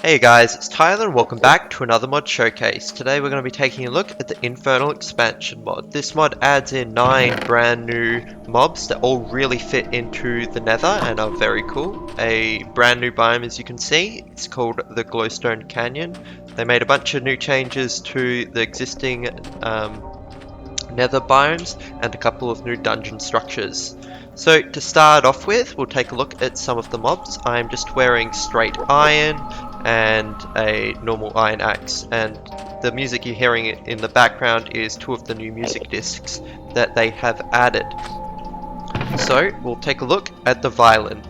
Hey guys, it's Tyler and welcome back to another mod showcase. Today we're going to be taking a look at the Infernal expansion mod. This mod adds in 9 brand new mobs that all really fit into the Nether and are very cool. A brand new biome, as you can see, it's called the Glowstone Canyon. They made a bunch of new changes to the existing Nether biomes and a couple of new dungeon structures. So to start off with, we'll take a look at some of the mobs. I'm just wearing straight iron and a normal iron axe, and the music you're hearing in the background is 2 of the new music discs that they have added. So we'll take a look at the violin.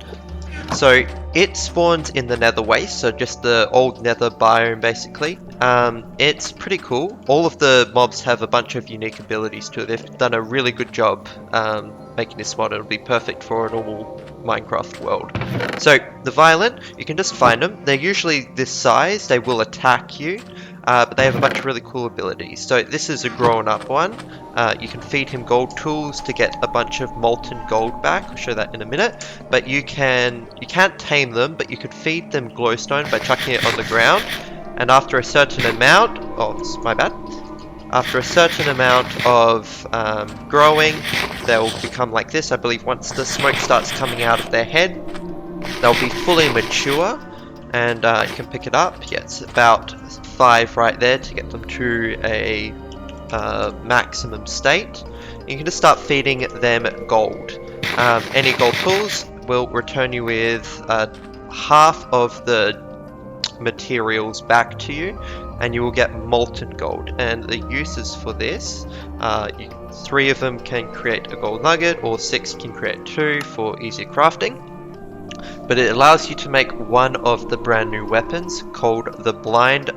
So it spawns in the Nether Waste, so just the old Nether biome basically. It's pretty cool. All of the mobs have a bunch of unique abilities to it. They've done a really good job making this mod. It'll be perfect for a normal Minecraft world. So the violin, you can just find them. They're usually this size. They will attack you, but they have a bunch of really cool abilities. So this is a grown-up one. You can feed him gold tools to get a bunch of molten gold back. I'll show that in a minute. But you can't tame them, but you could feed them glowstone by chucking it on the ground. And after a certain amount, my bad. After a certain amount of growing, they'll become like this. I believe once the smoke starts coming out of their head, they'll be fully mature. And you can pick it up. Yeah, it's about 5 right there to get them to a maximum state. You can just start feeding them gold. Any gold tools will return you with half of the materials back to you, and you will get molten gold. And the uses for this, 3 of them can create a gold nugget, or 6 can create 2 for easier crafting. But it allows you to make one of the brand new weapons called the blind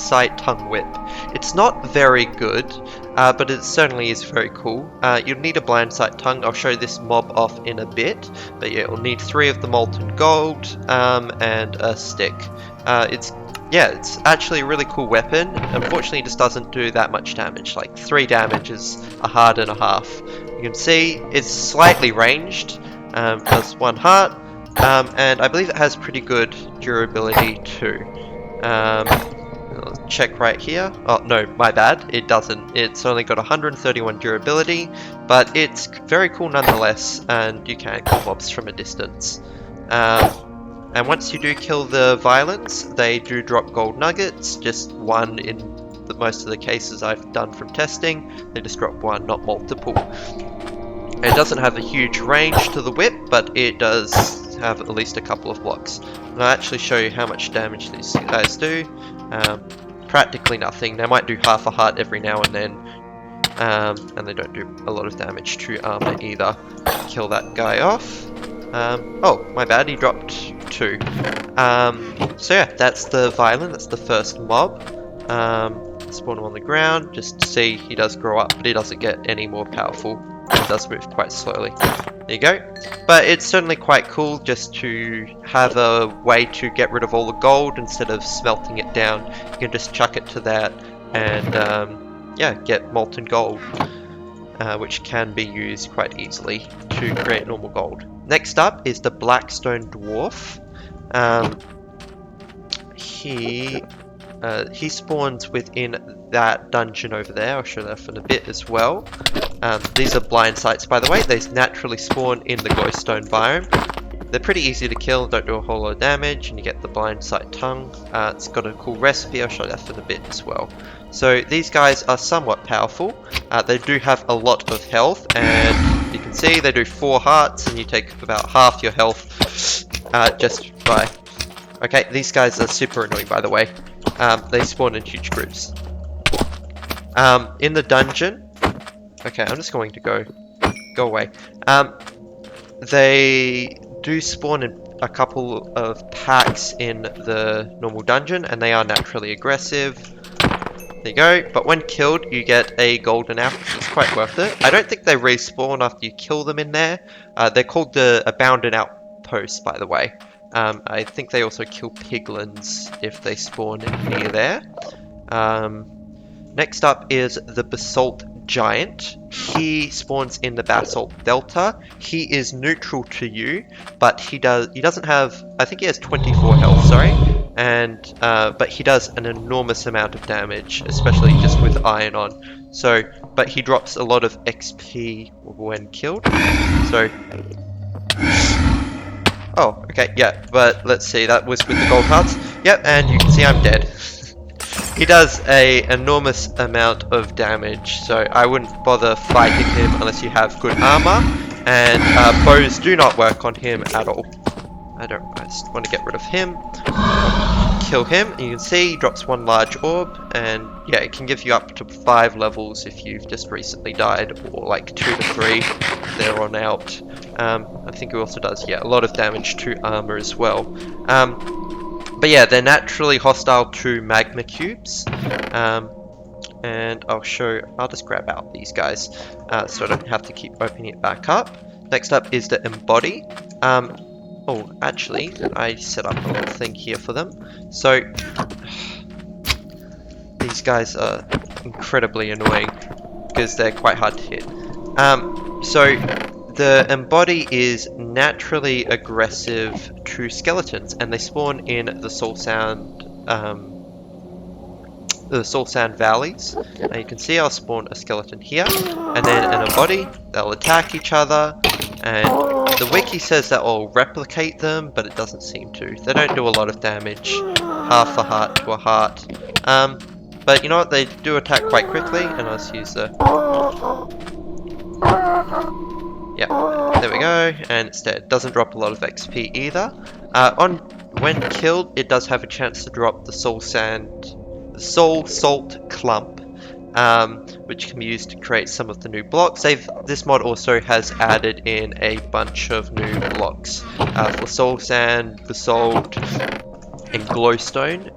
sight tongue whip. It's not very good, but it certainly is very cool. You'll need a blind sight tongue. I'll show this mob off in a bit, but yeah, you'll need 3 of the molten gold and a stick. It's actually a really cool weapon. Unfortunately, it just doesn't do that much damage. Like 3 damage is a heart and a half. You can see it's slightly ranged. Does 1 heart, and I believe it has pretty good durability too. I'll check right here. Oh no, my bad, it doesn't. It's only got 131 durability, but it's very cool nonetheless, and you can kill mobs from a distance. And once you do kill the violins, they do drop gold nuggets, just 1 in most of the cases I've done from testing. They just drop 1, not multiple. It doesn't have a huge range to the whip, but it does have at least a couple of blocks. And I'll actually show you how much damage these guys do. Practically nothing. They might do half a heart every now and then, and they don't do a lot of damage to armor either. Kill that guy off. Oh, my bad, he dropped 2. So yeah, that's the violin, that's the first mob. Spawn him on the ground, just to see he does grow up, but he doesn't get any more powerful. It does move quite slowly. There you go. But it's certainly quite cool just to have a way to get rid of all the gold instead of smelting it down. You can just chuck it to that and yeah, get molten gold, which can be used quite easily to create normal gold. Next up is the Blackstone Dwarf. He spawns within that dungeon over there. I'll show that in a bit as well. These are blind sights, by the way. They naturally spawn in the glowstone biome. They're pretty easy to kill, don't do a whole lot of damage, and you get the blind sight tongue. It's got a cool recipe. I'll show that in a bit as well. So these guys are somewhat powerful. They do have a lot of health, and you can see they do 4 hearts, and you take about half your health just by... Okay, these guys are super annoying, by the way. They spawn in huge groups. In the dungeon... Okay, I'm just going to go away. They do spawn in a couple of packs in the normal dungeon, and they are naturally aggressive. There you go. But when killed, you get a golden apple, which is quite worth it. I don't think they respawn after you kill them in there. They're called the Abandoned Outpost, by the way. I think they also kill piglins if they spawn near there. Next up is the Basalt Giant. He spawns in the Basalt Delta. He is neutral to you, but he doesn't have, I think he has 24 health, sorry. and but he does an enormous amount of damage, especially just with iron on. So, but he drops a lot of XP when killed. So, oh, okay, yeah, but let's see, that was with the gold hearts. Yep, and you can see I'm dead. He does a enormous amount of damage, so I wouldn't bother fighting him unless you have good armor, and bows do not work on him at all. I just want to get rid of him, kill him, and you can see he drops one large orb, and yeah, it can give you up to 5 levels if you've just recently died, or like 2 to 3 there on out. I think it also does, yeah, a lot of damage to armor as well. But yeah, they're naturally hostile to magma cubes. And I'll just grab out these guys so I don't have to keep opening it back up. Next up is the embody. Oh, actually, I set up a little thing here for them. So, these guys are incredibly annoying because they're quite hard to hit. So, the embody is naturally aggressive to skeletons, and they spawn in the Soul Sand valleys. Now you can see I'll spawn a skeleton here, and then an embody. They'll attack each other, and the wiki says that will replicate them, but it doesn't seem to. They don't do a lot of damage, half a heart to a heart. But you know what? They do attack quite quickly, and I'll just use the. Yeah, there we go, and it's dead. Doesn't drop a lot of XP either. When killed, it does have a chance to drop the Soul Salt Clump, which can be used to create some of the new blocks. This mod also has added in a bunch of new blocks for Soul Sand, Basalt, and Glowstone.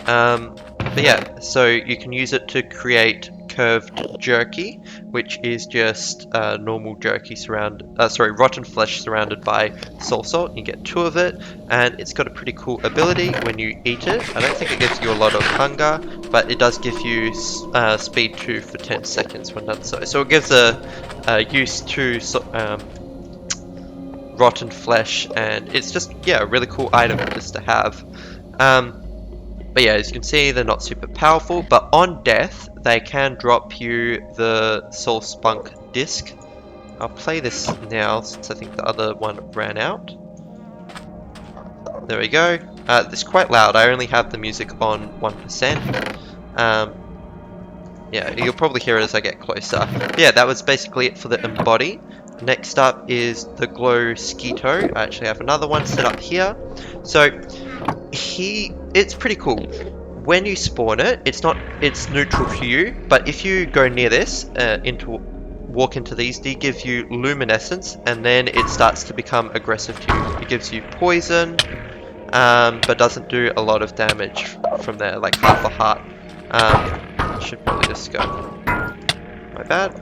But yeah, so you can use it to create curved jerky, which is just normal jerky rotten flesh surrounded by soul salt. You get 2 of it, and it's got a pretty cool ability when you eat it. I don't think it gives you a lot of hunger, but it does give you speed 2 for 10 seconds when done so. So it gives a use to rotten flesh, and it's just, yeah, a really cool item just to have. But yeah, as you can see, they're not super powerful, but on death, they can drop you the Soul Spunk disc. I'll play this now, since I think the other one ran out. There we go. It's quite loud. I only have the music on 1%. Yeah, you'll probably hear it as I get closer. But yeah, that was basically it for the embody. Next up is the Glow Skeeto. I actually have another one set up here. So, it's pretty cool. When you spawn it, it's neutral to you, but if you go near this, walk into these, they give you luminescence, and then it starts to become aggressive to you. It gives you poison, but doesn't do a lot of damage from there, like half a heart. Should probably just go. My bad.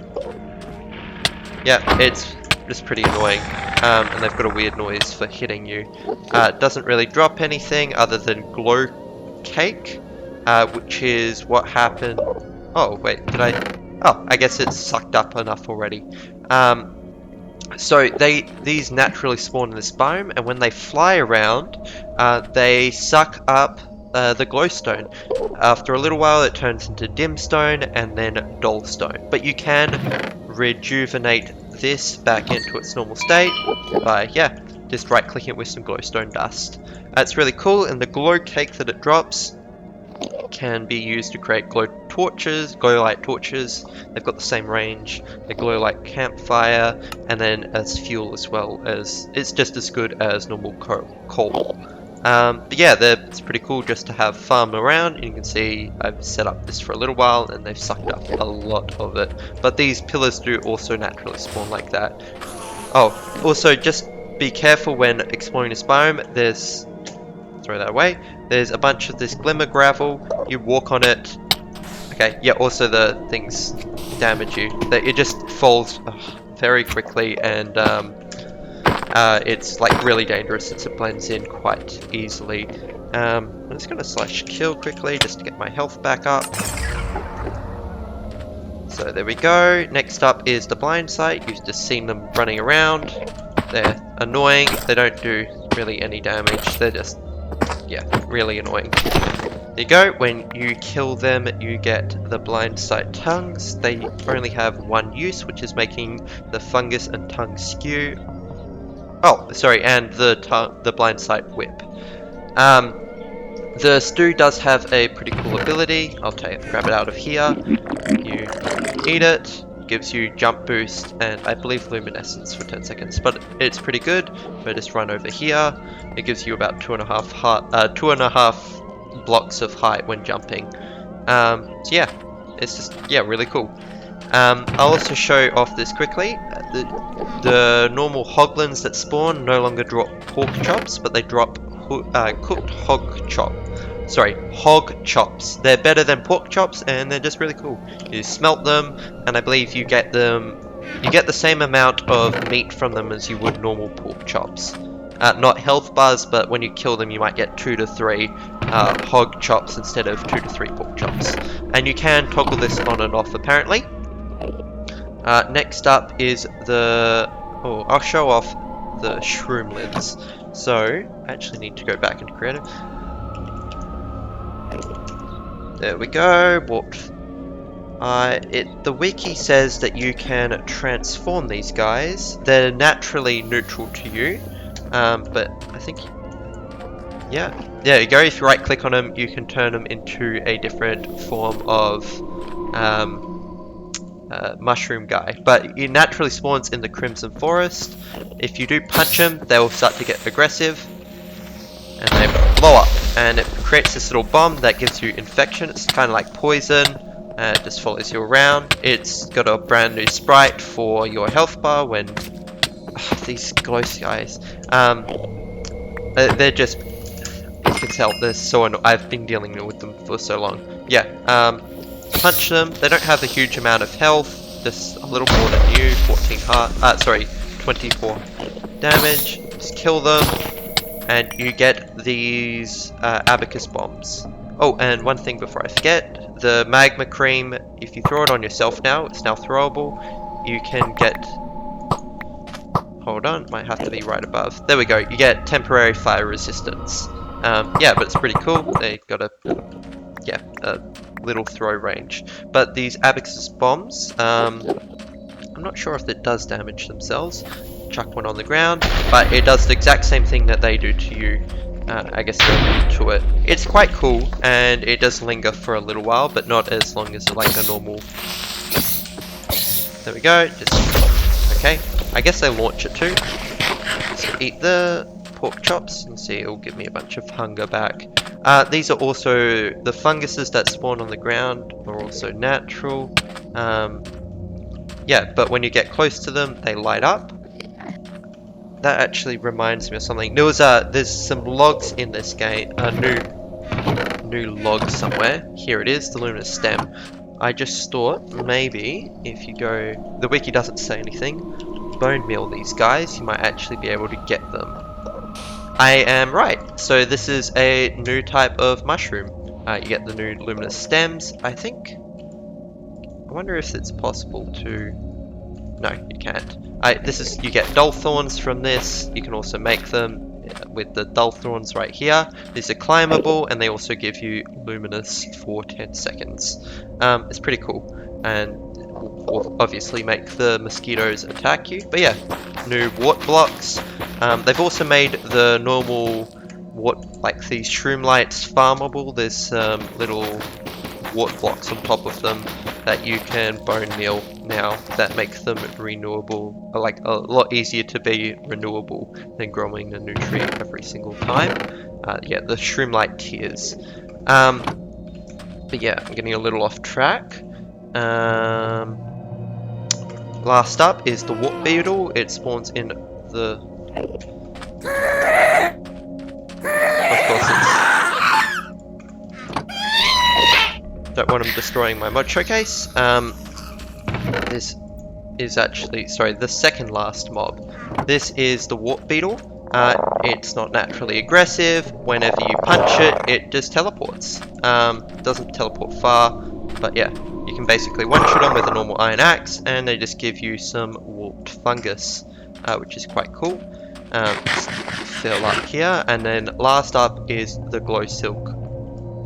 Yeah, it's just pretty annoying, and they've got a weird noise for hitting you. It doesn't really drop anything other than glow cake, which is what happened. Oh wait, I guess it's sucked up enough already. So these naturally spawn in this biome, and when they fly around, they suck up the glowstone. After a little while, it turns into dimstone and then dullstone. But you can rejuvenate this back into its normal state by, just right-clicking it with some glowstone dust. It's really cool, and the glow cake that it drops can be used to create glow light torches. They've got the same range. They glow like campfire, and then as fuel as well, as it's just as good as normal coal. But yeah, it's pretty cool just to have farm around, and you can see I've set up this for a little while and they've sucked up a lot of it. But these pillars do also naturally spawn like that. Oh, also just be careful when exploring this biome. Throw that away. There's a bunch of this glimmer gravel. You walk on it. Okay, yeah, also the things damage you. It just falls very quickly, and it's like really dangerous since it blends in quite easily. I'm just gonna /kill quickly just to get my health back up. So there we go. Next up is the blind sight. You've just seen them running around. They're annoying. They don't do really any damage. They're just, yeah, really annoying. There you go. When you kill them, you get the blind sight tongues. They only have one use, which is making the fungus and tongue skew. Oh, sorry, and the blind sight whip. The stew does have a pretty cool ability. I'll grab it out of here. You eat it, gives you jump boost and I believe luminescence for 10 seconds, but it's pretty good. So just run over here. It gives you about 2.5 blocks of height when jumping. So yeah, it's just really cool. I'll also show off this quickly. The normal hoglins that spawn no longer drop pork chops, but they drop cooked hog chops. They're better than pork chops, and they're just really cool. You smelt them, and I believe you get the same amount of meat from them as you would normal pork chops. Not health bars, but when you kill them, you might get 2 to 3 hog chops instead of 2 to 3 pork chops. And you can toggle this on and off, apparently. Next up is I'll show off the shroomlins. So, I actually need to go back into creative. There we go. The wiki says that you can transform these guys. They're naturally neutral to you, but I think, yeah, there you go. If you right click on them, you can turn them into a different form of mushroom guy. But he naturally spawns in the Crimson Forest. If you do punch them, they will start to get aggressive, and they blow up. And it creates this little bomb that gives you infection. It's kind of like poison. It just follows you around. It's got a brand new sprite for your health bar when these ghost guys. They're just, you can tell they're so annoying. I've been dealing with them for so long. Yeah. Punch them. They don't have a huge amount of health. Just a little more than you. 24 damage. Just kill them. And you get these abacus bombs. Oh, and one thing before I forget, the magma cream, if you throw it on yourself now, it's now throwable, you can get, hold on, might have to be right above, there we go, you get temporary fire resistance. Yeah, but it's pretty cool, they got a little throw range. But these abacus bombs, I'm not sure if it does damage themselves. Chuck one on the ground, but it does the exact same thing that they do to you. I guess they're immune to it. It's quite cool, and it does linger for a little while, but not as long as like a normal. There we go. Okay. I guess they launch it too. Just eat the pork chops and see. It'll give me a bunch of hunger back. These are also the funguses that spawn on the ground are also natural. Yeah, but when you get close to them, they light up. That actually reminds me of something. There's some logs in this game. New log somewhere. Here it is, the luminous stem. I just thought maybe if you go, the wiki doesn't say anything. Bone meal these guys. You might actually be able to get them. I am right. So this is a new type of mushroom. You get the new luminous stems. I wonder if it's possible to. No, you can't. You get dull thorns from this. You can also make them with the dull thorns right here. These are climbable, and they also give you luminous for 10 seconds. It's pretty cool, and will obviously make the mosquitoes attack you. But yeah, new wart blocks. They've also made the normal like these shroom lights farmable. There's little wart blocks on top of them that you can bone meal now that make them renewable, like a lot easier to be renewable than growing a new tree every single time. Yeah, the shroomlight tiers. But yeah, I'm getting a little off track. Last up is the wart beetle. It spawns in the. Of course, don't want them destroying my mod showcase. This is actually, sorry, the second last mob. This is the wart beetle. It's not naturally aggressive. Whenever you punch it, it just teleports. Doesn't teleport far, but yeah, you can basically one-shot them with a normal iron axe, and they just give you some warped fungus, which is quite cool. Just fill up here, and then last up is the glow silk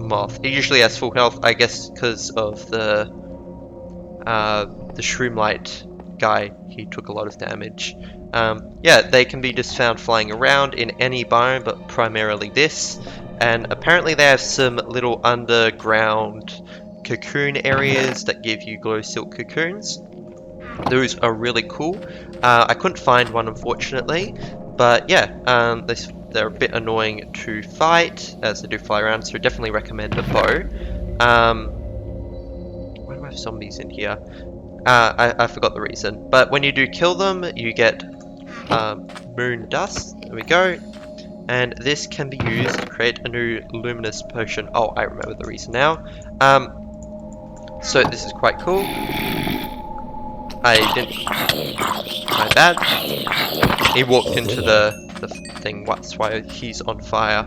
moth. It usually has full health, I guess, because of the Shroomlight guy. He took a lot of damage. Yeah, they can be just found flying around in any biome, but primarily this. And apparently they have some little underground cocoon areas that give you glow silk cocoons. Those are really cool. I couldn't find one, unfortunately, but yeah, they're a bit annoying to fight as they do fly around, so definitely recommend a bow. Why do I have zombies in here? I forgot the reason, but when you do kill them, you get moon dust. There we go. And this can be used to create a new luminous potion. Oh, I remember the reason now. So this is quite cool. I didn't. My bad. He walked into the thing. That's why he's on fire.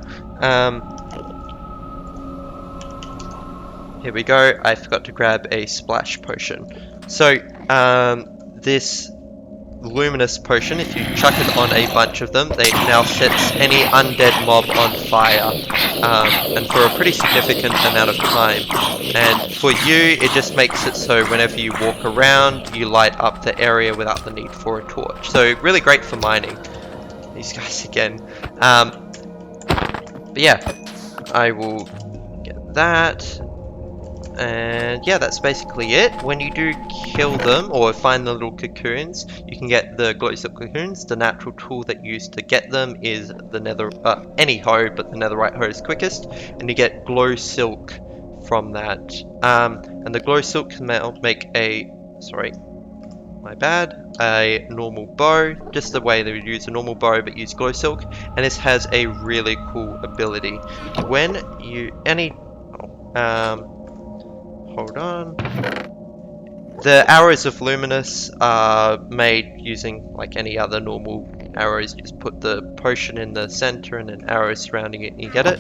Here we go. I forgot to grab a splash potion. So this luminous potion, if you chuck it on a bunch of them, they now sets any undead mob on fire, and for a pretty significant amount of time. And for you, it just makes it so whenever you walk around, you light up the area without the need for a torch. So really great for mining. These guys again. But yeah, I will get that. And yeah, that's basically it. When you do kill them or find the little cocoons, you can get the glow silk cocoons. The natural tool that you use to get them is the nether, any hoe, but the netherite hoe is quickest, and you get glow silk from that. And the glow silk can now make a, sorry, my bad, a normal bow, just the way they would use a normal bow, but use glow silk. And this has a really cool ability. When you hold on. The arrows of Luminous are made using like any other normal arrows. You just put the potion in the center and an arrow surrounding it and you get it.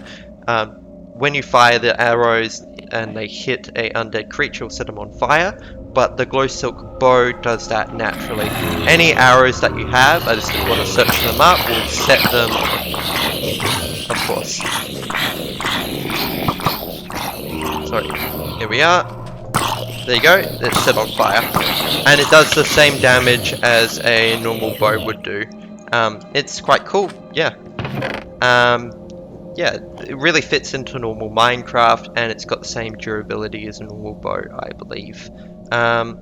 When you fire the arrows and they hit a undead creature, it'll set them on fire. But the glow silk bow does that naturally. Any arrows that you have, I just want to search them up, will set them, of course. Sorry, here we are. There you go, it's set on fire. And it does the same damage as a normal bow would do. It's quite cool, yeah. Yeah, it really fits into normal Minecraft, and it's got the same durability as a normal bow, I believe. But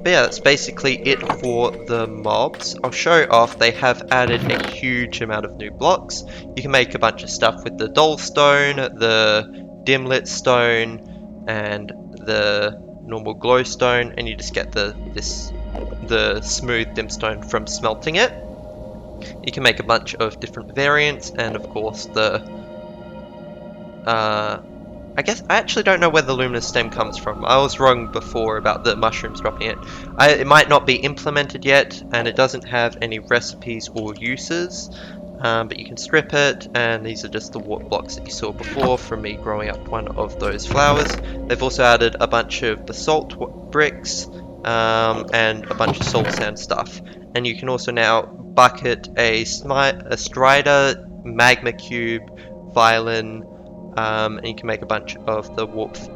yeah, that's basically it for the mobs. I'll show off, they have added a huge amount of new blocks. You can make a bunch of stuff with the dull stone, the dimlit stone, and the normal glowstone, and you just get the smooth dimstone from smelting it. You can make a bunch of different variants, and of course the I guess I actually don't know where the luminous stem comes from. I was wrong before about the mushrooms dropping it. It might not be implemented yet, and it doesn't have any recipes or uses. But you can strip it, and these are just the warp blocks that you saw before from me growing up one of those flowers. They've also added a bunch of basalt bricks and a bunch of soul sand stuff. And you can also now bucket a strider, magma cube, violin, and you can make a bunch of the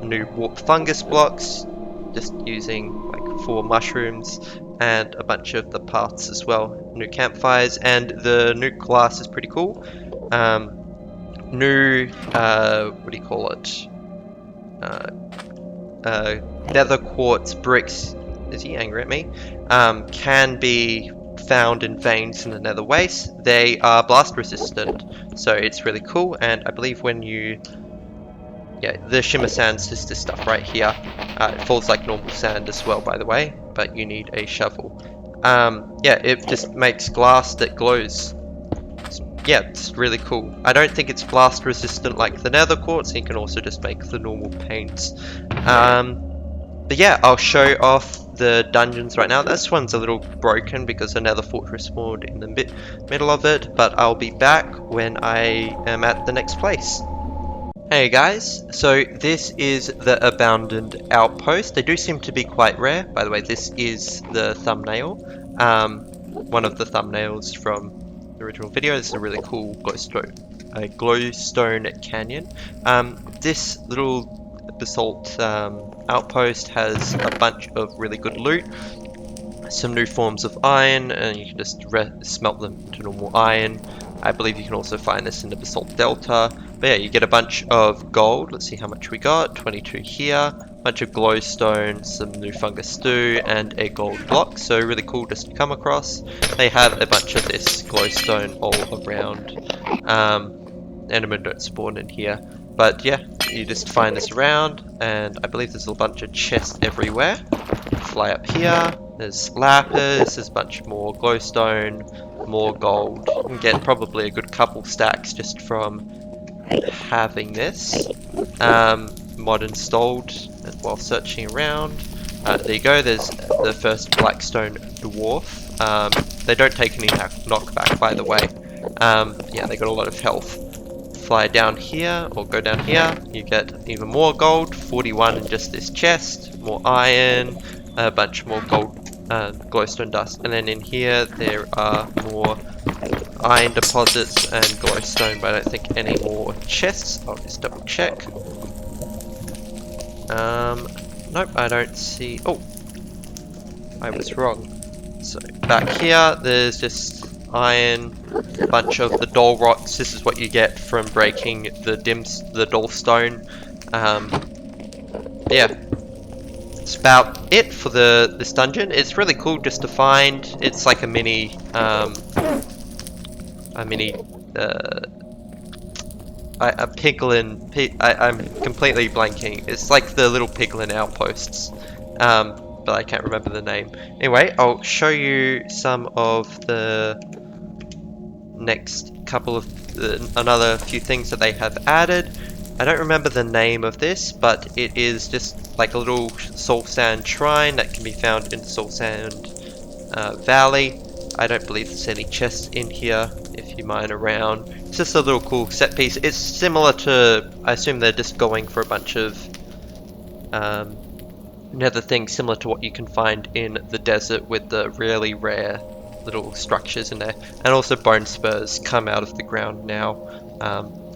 new warp fungus blocks, just using like 4 mushrooms, and a bunch of the paths as well, new campfires, and the new glass is pretty cool. New, what do you call it? Nether quartz bricks, is he angry at me? Can be found in veins in the nether waste. They are blast resistant, so it's really cool, and I believe when you the shimmer sand's just this stuff right here. It falls like normal sand as well, by the way, but you need a shovel. Yeah, it just makes glass that glows. Yeah, it's really cool. I don't think it's blast resistant like the nether quartz. You can also just make the normal paints. But yeah, I'll show off the dungeons right now. This one's a little broken because another fortress spawned in the middle of it, but I'll be back when I am at the next place. Hey guys, so this is the abandoned outpost. They do seem to be quite rare. By the way, this is the thumbnail. One of the thumbnails from the original video. This is a really cool glowstone canyon. This little basalt outpost has a bunch of really good loot. Some new forms of iron, and you can just smelt them into normal iron. I believe you can also find this in the Basalt Delta. But yeah, you get a bunch of gold. Let's see how much we got. 22 here. Bunch of glowstone, some new fungus stew, and a gold block. So really cool just to come across. They have a bunch of this glowstone all around. Endermen don't spawn in here. But yeah, you just find this around, and I believe there's a bunch of chests everywhere. Fly up here, there's lapis, there's a bunch more glowstone, more gold. You can get probably a good couple stacks just from having this. Mod installed while searching around. There you go, there's the first blackstone dwarf. They don't take any knockback, by the way. Yeah, they got a lot of health. Fly down here, or go down here, you get even more gold, 41 in just this chest, more iron, a bunch more gold glowstone dust, and then in here there are more iron deposits and glowstone, but I don't think any more chests. I'll just double check. Nope, I don't see. Oh, I was wrong. So back here there's just iron, a bunch of the doll rocks. This is what you get from breaking the doll stone. Yeah, that's about it for this dungeon. It's really cool just to find. It's like a mini piglin. I'm completely blanking. It's like the little piglin outposts. But I can't remember the name. Anyway, I'll show you some of the next couple of another few things that they have added. I don't remember the name of this, but it is just like a little soul sand shrine that can be found in the soul sand valley. I don't believe there's any chests in here if you mine around. It's just a little cool set piece. It's similar to, I assume they're just going for a bunch of nether things similar to what you can find in the desert with the really rare little structures in there. And also bone spurs come out of the ground now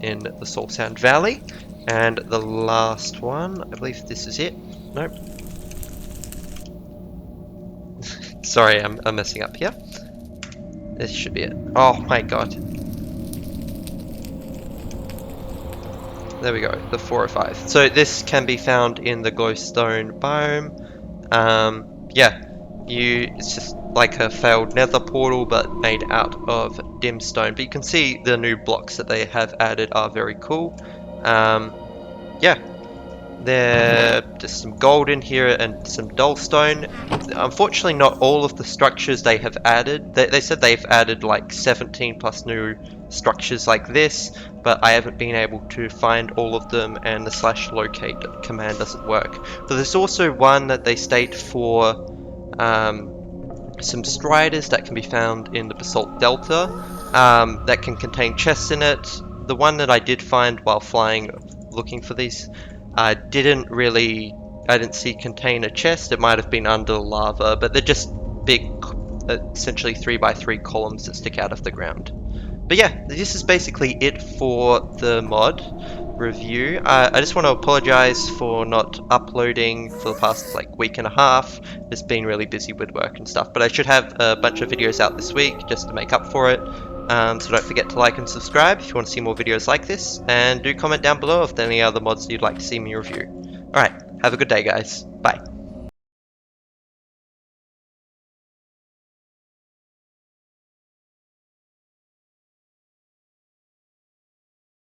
in the Soul Sand Valley. And the last one, I believe this is it. Nope. Sorry, I'm messing up here. This should be it. Oh my god. There we go, the 405. So this can be found in the glowstone biome. Yeah, it's just like a failed nether portal but made out of dim stone. But you can see the new blocks that they have added are very cool. Yeah, there's just some gold in here and some dull stone. Unfortunately, not all of the structures they have added. They said they've added like 17 plus new structures like this, but I haven't been able to find all of them, and the /locate command doesn't work. But there's also one that they state for some striders that can be found in the Basalt Delta that can contain chests in it. The one that I did find while flying looking for these I didn't see contain a chest. It might have been under lava, but they're just big, essentially 3x3 columns that stick out of the ground. But yeah, this is basically it for the mod review. I just want to apologize for not uploading for the past like week and a half. It's been really busy with work and stuff, but I should have a bunch of videos out this week just to make up for it. So don't forget to like and subscribe if you want to see more videos like this, and do comment down below if there are any other mods you'd like to see me review. Alright, have a good day guys. Bye.